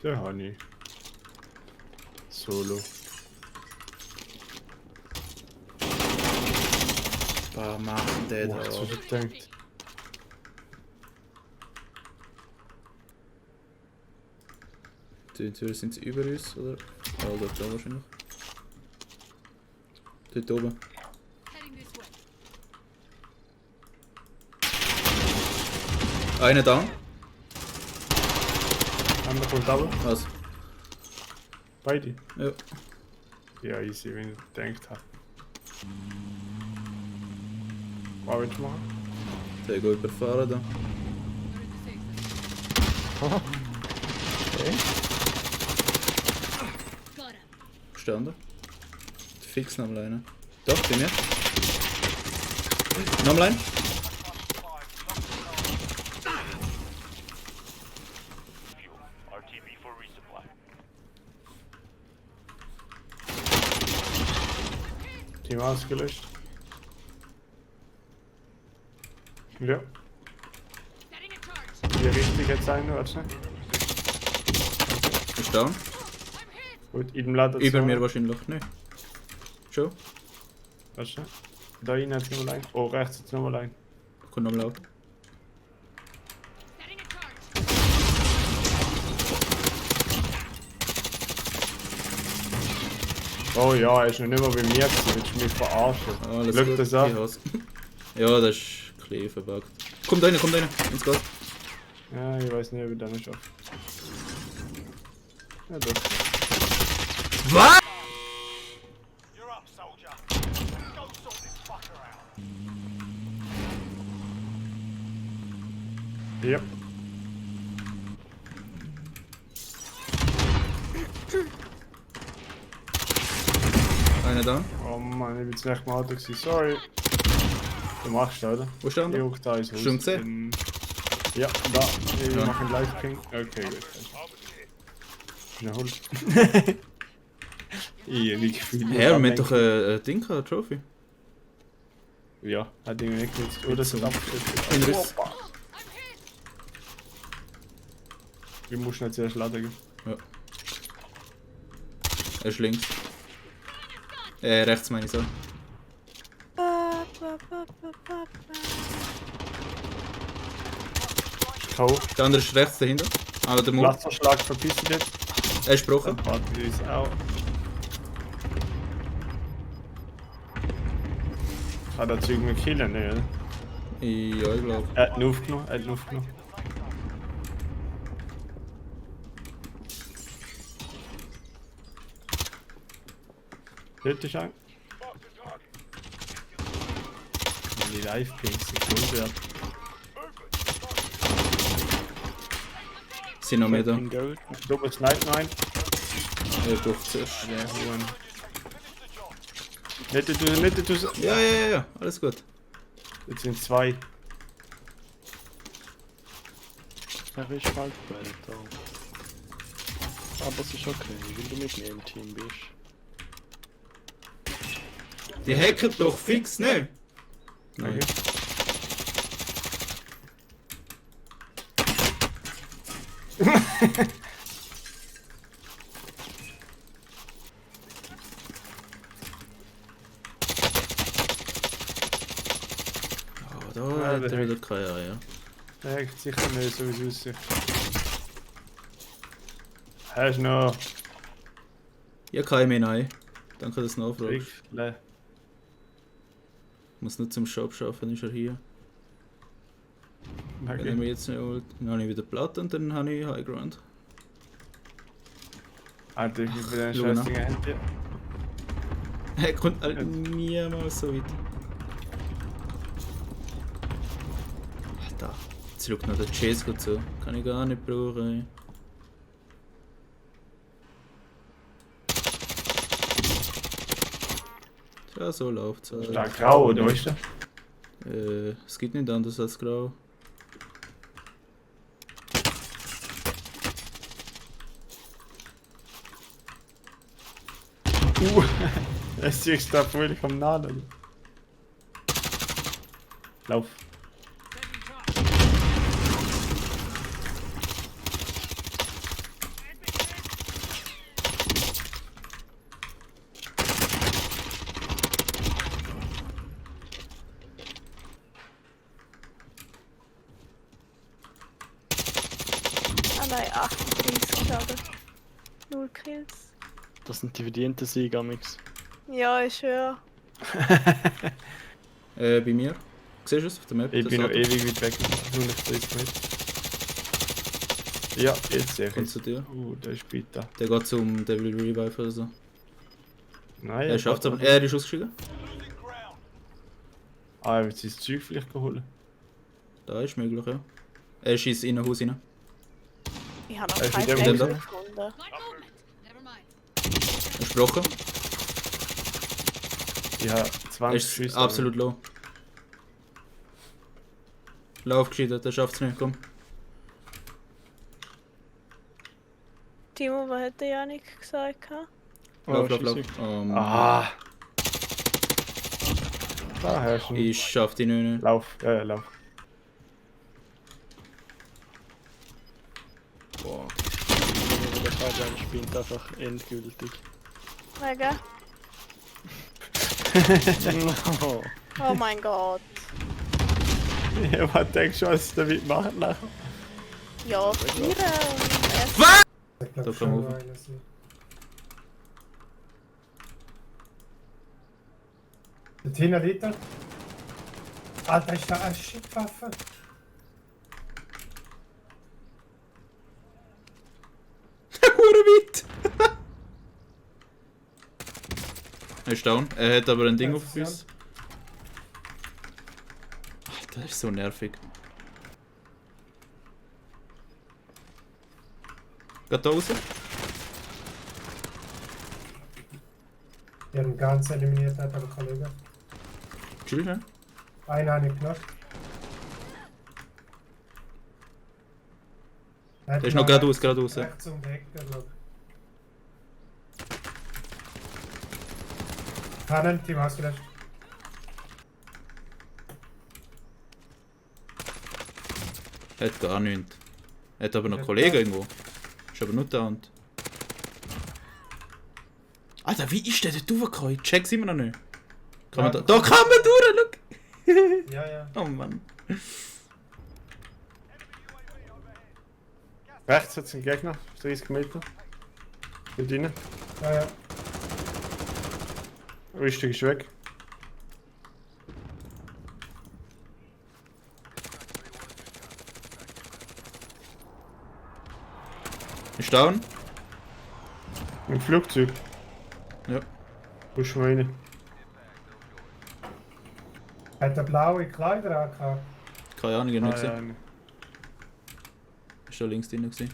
Der Honey. Solo. Was macht der Boah, da? das ist gedacht. Die Türen sind über uns, oder? Oh, dort oben wahrscheinlich. Dort oben. Einer da. Einer kommt aber. Was? Beide. Ja. Ja, easy, wenn ich gedacht habe. Was willst du machen? Der geht überfahren da. Okay. Verstanden? Fix noch mal einen. Doch, bei mir. Noch mal einen. Team ausgelöscht. Ja. Hier richtig jetzt sein, warte. Ist down. Gut, in dem Laden. Über mir wahrscheinlich nicht. Schon? Warte. Da rein hat es nochmal ein. Oh, rechts hat es nochmal ein. Kommt noch mal laut. Oh ja, er ist noch nicht mal bei mir gewesen. Willst du mich verarschen? Alles Schau gut. das an. Ich hasse. Ja, das ist ein bisschen verbuggt. Kommt einer, ins Gas. Ja, ich weiß nicht, ob ich das noch schaffe. Ja, doch. Was? You're up, soldier. Go sort this fucker out. Ja. Einer da. Oh Mann, ich bin jetzt nicht mal Auto gewesen. Sorry. Du machst das, oder? Wo ist der andere? Ich da ins Haus. Hast du ihn gesehen? Ja, da. Ich Ja. mache einen Live-Ping. Okay, gut. Schnell. Ich hab nicht gefühlt. Hä, wir haben doch ein Ding gehabt, ein Trophy. Ja, hat ihn nicht genutzt. Oder so abgeschüttet. Ein Riss. Ich muss nicht zuerst laden gehen. Ja. Er ist links. Rechts meine ich so. K.O. Der andere ist rechts dahinter. Aber der Mund. Laserschlag verpisst jetzt. Er ist gebrochen. Warte, die ist auch. Kann das Zeug mit killen, ne? Oder? Ja, ich glaube. Er hat ihn aufgenommen, er hat ihn aufgenommen. Dort ist ein. Die Live-Pings sind schon wert. Sind noch mehr da. Doppel Snipe noch ein. Er braucht zuerst. Der Huren. Nicht du. Ja, alles gut. Jetzt sind zwei. Er ist bald weiter. Aber es ist okay, wenn du mit mir im Team bist. Die hacken doch fix, ne? Nein. Okay. Oh, da hat er wieder keine Eier. Der hackt sicher nicht, so wie es aussieht. Hast du noch Ja, keine mehr, nein. Danke, dass du nachfragst. Rückle? Muss nicht zum Shop schaffen, ist er hier. Wenn er Okay. mir jetzt nicht holt, dann habe ich wieder Platte und dann habe ich High Ground. Alter, ich bin ein Luna. scheiß Ding hinter. Er kommt halt niemals so weit. Da. Jetzt schaut noch der Chase gut zu. Kann ich gar nicht brauchen. Ey. Ja, so läuft's Ist halt. da grau, oder weißt du? Es gibt nicht anders als grau. Es siehst du da völlig am Nadeln. Lauf. Ah nein, 38 aber. 0 Kills. Das sind die verdienten Siege, amix. Ja, ich höre. Bei mir. Siehst du es auf der Map? Ich Das bin noch Auto? ewig weit weg. Nur nicht 30 Meter. Ja, jetzt sehe ich Kommt es. zu dir. Der ist bitter. Der geht zum Devil Revive oder so. Nein, Er schafft es aber. Er ist ausgestiegen. Losing ground. Ah, er wird sein Zeug vielleicht holen. Da ist möglich, ja. Er schießt in ein Haus rein. Ich habe noch Ist keinen mit dem Wechsel da? gefunden. Light movement. Never mind. Versprochen. Ich habe Er 20 ist Schüsse. absolut low. Lauf gescheitert, der schafft es nicht, komm. Timo, was hat der Janik gesagt? Lauf, lauf, scheiße. lauf. Ah! Da hast du ihn. Ich schaff die nicht. Lauf, ja, lauf. Boah. Der Fabian spielt einfach endgültig. Mega. No. Oh mein Gott. Ja, was denkst du, was ich damit machen nachher? Ja, 4 und erst. Da komm auf. Der Tina Liter. Alter, ist da eine Shitwaffe? Hure weit! Er ist down. Er hat aber ein Ding auf uns. Alter, das ist so nervig. Geht da raus? Die haben ganz eliminiert, hat aber Kollege. Chill, ne? Einen habe ich noch. Der ist noch geradeaus, geradeaus. Ja. Rechts um die Ecke, glaub ich. Kannen, Team ausgelöscht. Er hat gar nichts. Er hat aber noch Kollegen irgendwo. Ist aber nur da und. Alter, wie ist der dort hochgekommen? Ich check's immer noch nicht. Kann man da. Da kann man durch, look! Ja, ja. Oh Mann. Rechts hat es einen Gegner, 30 Meter. Mit ihnen. Ja, ja. Rüstung ist weg. Ist down? Im Flugzeug. Ja. Wo ist meine? Hat er blaue Kleider angehabt? Keine Ahnung, ich hab nicht Ah, gesehen. ja. Ist da links drin gewesen.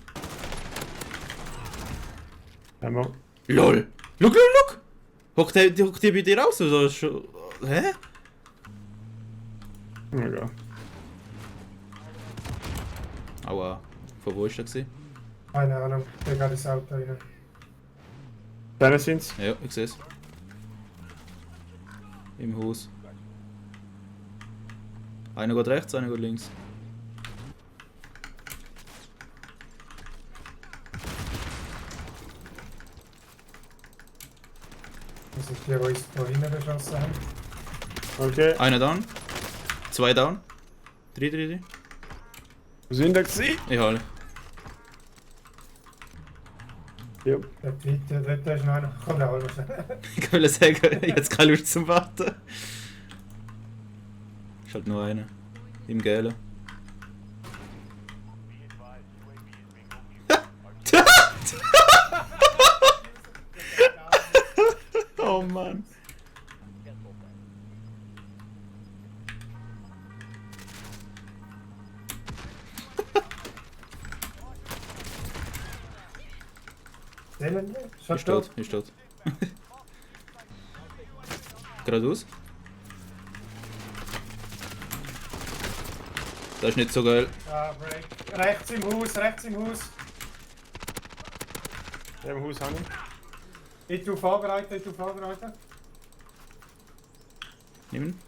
Einmal. LOL! Look, look, look! Hockt die bei dir raus? Oder ist schon. Hä? Ja. Aua. Von wo ist der gewesen? Keine Ahnung, der geht ins Auto rein. Deine sind's. Ja, ich seh's. Im Haus. Einer geht rechts, einer geht links. Das sind die, die uns da hinten beschossen haben. Okay. Einer down. Zwei down. Drei. Wo sind da gewesen? Ich hole. Ja. Der Tweet, dort ist noch einer. Komm, der holen wir schnell. Ich will sagen, jetzt keine Lust zum Warten. Ist halt nur einer. Im Gelben. Oh Mann. Sehen wir? Schon Ist tot, ist tot. Geradeaus. Das ist nicht so geil. Ah, Break. Rechts im Haus, rechts im Haus. Der im Haus habe ich. Ich tu vorbereiten, ich tu vorbereiten. Nimm ihn.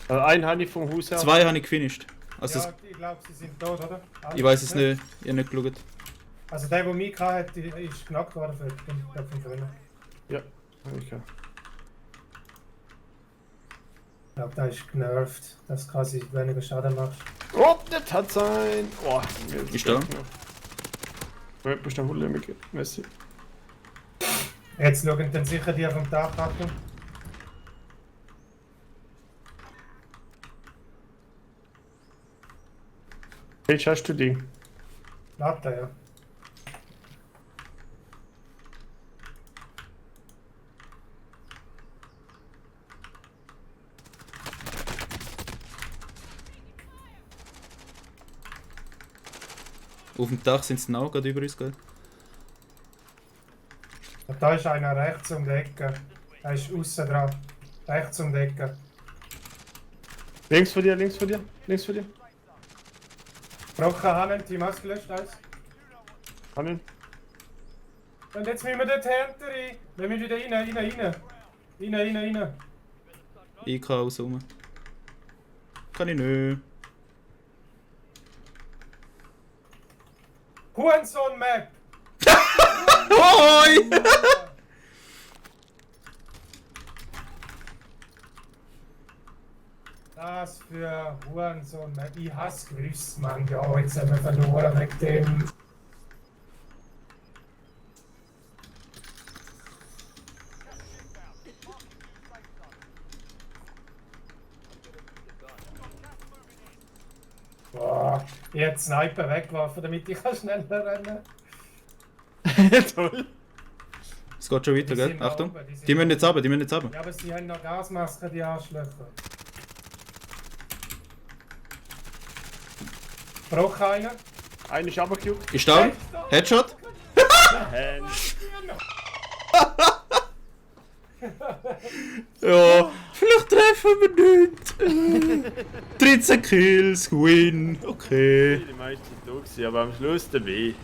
Einen habe ich vom Haus her. 2 habe ich gefinisht. Also, Ja, ich glaube, sie sind tot, oder? ich weiß es nicht. Ich habe nicht geschaut. Also der mich hatte, ist knackt worden von früher. Ja, okay. Ich glaube, der ist genervt, dass du quasi weniger Schaden machst. Oh, das hat sein. Oh, Ist da? Ja, bist du noch Hulle mit Messi. Jetzt schauen dann sicher die vom Dach ab. Welch hast du die? Latte, ja. Auf dem Dach sind es noch gerade über uns, gell? Und da ist einer rechts um die Ecke. Er ist außen dran. Rechts um die Ecke. Links von dir, links von dir, links von dir. Brocken Hannen, Team ausgelöscht, alles. Hannen. Und jetzt müssen wir dort hinter rein. Wir müssen wieder rein. Ich kann raus rum. Kann ich nicht. Hurensohn-Map! Hoi! Das für Hurensohn-Map. Ich hasse Grüß, Mann. Ja, jetzt haben wir verloren wegen dem. Boah, ich hätte Sniper weggeworfen, damit ich schneller rennen kann. Toll. Es geht schon weiter, Die gell? sind Achtung. oben, die sind Die müssen jetzt runter, die müssen jetzt runter. Ja, aber sie haben noch Gasmasken, die Arschlöcher. Brauch einer. Einer ist runtergejuckt. Ist down. Headshot. Ja, vielleicht treffen wir nicht. 13 Kills, Win. Okay. Die meiste Zeit da gewesen, aber am Schluss der B.